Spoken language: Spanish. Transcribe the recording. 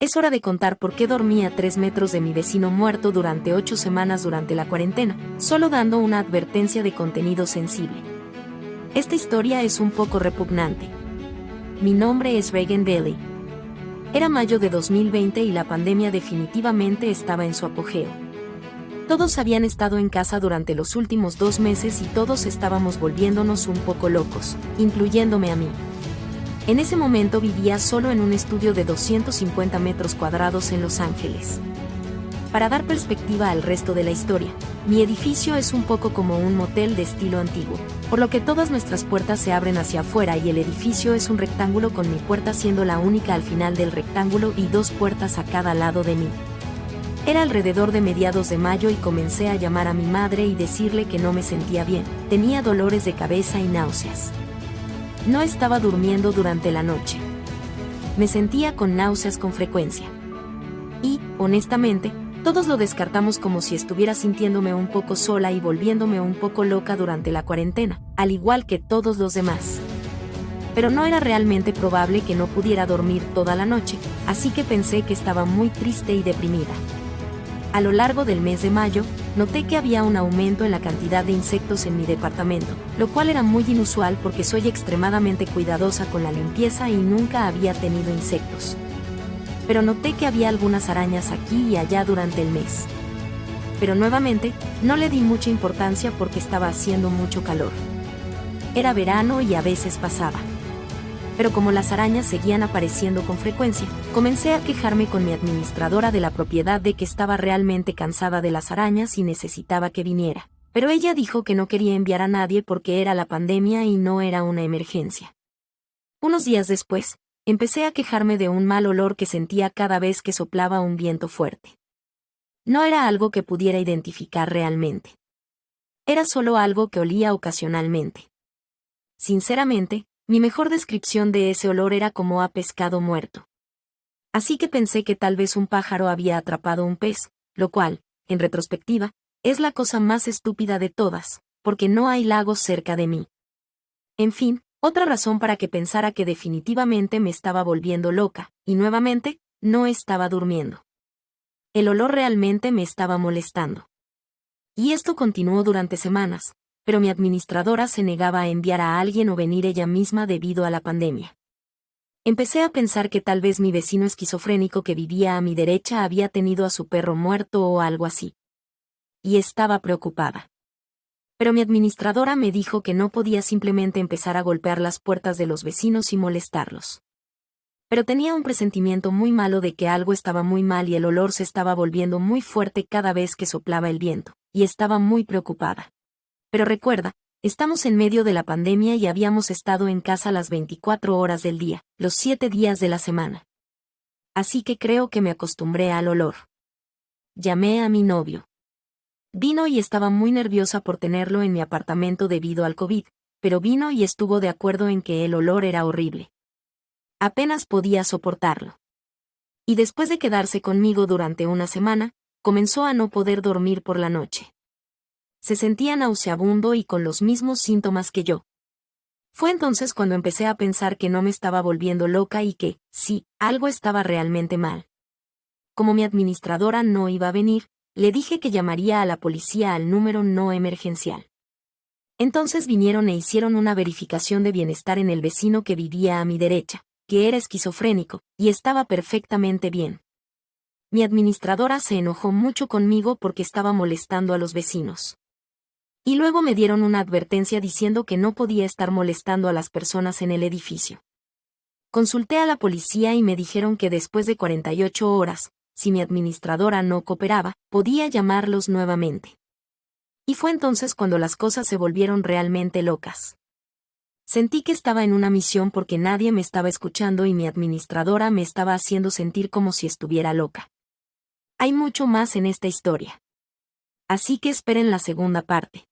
Es hora de contar por qué dormí a 3 metros de mi vecino muerto durante 8 semanas durante la cuarentena, solo dando una advertencia de contenido sensible. Esta historia es un poco repugnante. Mi nombre es Regan Bailey. Era mayo de 2020 y la pandemia definitivamente estaba en su apogeo. Todos habían estado en casa durante los últimos 2 meses y todos estábamos volviéndonos un poco locos, incluyéndome a mí. En ese momento vivía solo en un estudio de 250 metros cuadrados en Los Ángeles. Para dar perspectiva al resto de la historia, mi edificio es un poco como un motel de estilo antiguo, por lo que todas nuestras puertas se abren hacia afuera y el edificio es un rectángulo con mi puerta siendo la única al final del rectángulo y 2 puertas a cada lado de mí. Era alrededor de mediados de mayo y comencé a llamar a mi madre y decirle que no me sentía bien, tenía dolores de cabeza y náuseas. No estaba durmiendo durante la noche. Me sentía con náuseas con frecuencia. Y, honestamente, todos lo descartamos como si estuviera sintiéndome un poco sola y volviéndome un poco loca durante la cuarentena, al igual que todos los demás. Pero no era realmente probable que no pudiera dormir toda la noche, así que pensé que estaba muy triste y deprimida. A lo largo del mes de mayo, noté que había un aumento en la cantidad de insectos en mi departamento, lo cual era muy inusual porque soy extremadamente cuidadosa con la limpieza y nunca había tenido insectos. Pero noté que había algunas arañas aquí y allá durante el mes. Pero nuevamente, no le di mucha importancia porque estaba haciendo mucho calor. Era verano y a veces pasaba. Pero como las arañas seguían apareciendo con frecuencia, comencé a quejarme con mi administradora de la propiedad de que estaba realmente cansada de las arañas y necesitaba que viniera. Pero ella dijo que no quería enviar a nadie porque era la pandemia y no era una emergencia. Unos días después, empecé a quejarme de un mal olor que sentía cada vez que soplaba un viento fuerte. No era algo que pudiera identificar realmente. Era solo algo que olía ocasionalmente. Sinceramente, mi mejor descripción de ese olor era como a pescado muerto. Así que pensé que tal vez un pájaro había atrapado un pez, lo cual, en retrospectiva, es la cosa más estúpida de todas, porque no hay lagos cerca de mí. En fin, otra razón para que pensara que definitivamente me estaba volviendo loca, y nuevamente, no estaba durmiendo. El olor realmente me estaba molestando. Y esto continuó durante semanas, pero mi administradora se negaba a enviar a alguien o venir ella misma debido a la pandemia. Empecé a pensar que tal vez mi vecino esquizofrénico que vivía a mi derecha había tenido a su perro muerto o algo así. Y estaba preocupada. Pero mi administradora me dijo que no podía simplemente empezar a golpear las puertas de los vecinos y molestarlos. Pero tenía un presentimiento muy malo de que algo estaba muy mal y el olor se estaba volviendo muy fuerte cada vez que soplaba el viento, y estaba muy preocupada. Pero recuerda, estamos en medio de la pandemia y habíamos estado en casa las 24 horas del día, los 7 días de la semana. Así que creo que me acostumbré al olor. Llamé a mi novio. Vino y estaba muy nerviosa por tenerlo en mi apartamento debido al COVID, pero vino y estuvo de acuerdo en que el olor era horrible. Apenas podía soportarlo. Y después de quedarse conmigo durante una semana, comenzó a no poder dormir por la noche. Se sentía nauseabundo y con los mismos síntomas que yo. Fue entonces cuando empecé a pensar que no me estaba volviendo loca y que, sí, algo estaba realmente mal. Como mi administradora no iba a venir, le dije que llamaría a la policía al número no emergencial. Entonces vinieron e hicieron una verificación de bienestar en el vecino que vivía a mi derecha, que era esquizofrénico, y estaba perfectamente bien. Mi administradora se enojó mucho conmigo porque estaba molestando a los vecinos. Y luego me dieron una advertencia diciendo que no podía estar molestando a las personas en el edificio. Consulté a la policía y me dijeron que después de 48 horas, si mi administradora no cooperaba, podía llamarlos nuevamente. Y fue entonces cuando las cosas se volvieron realmente locas. Sentí que estaba en una misión porque nadie me estaba escuchando y mi administradora me estaba haciendo sentir como si estuviera loca. Hay mucho más en esta historia. Así que esperen la segunda parte.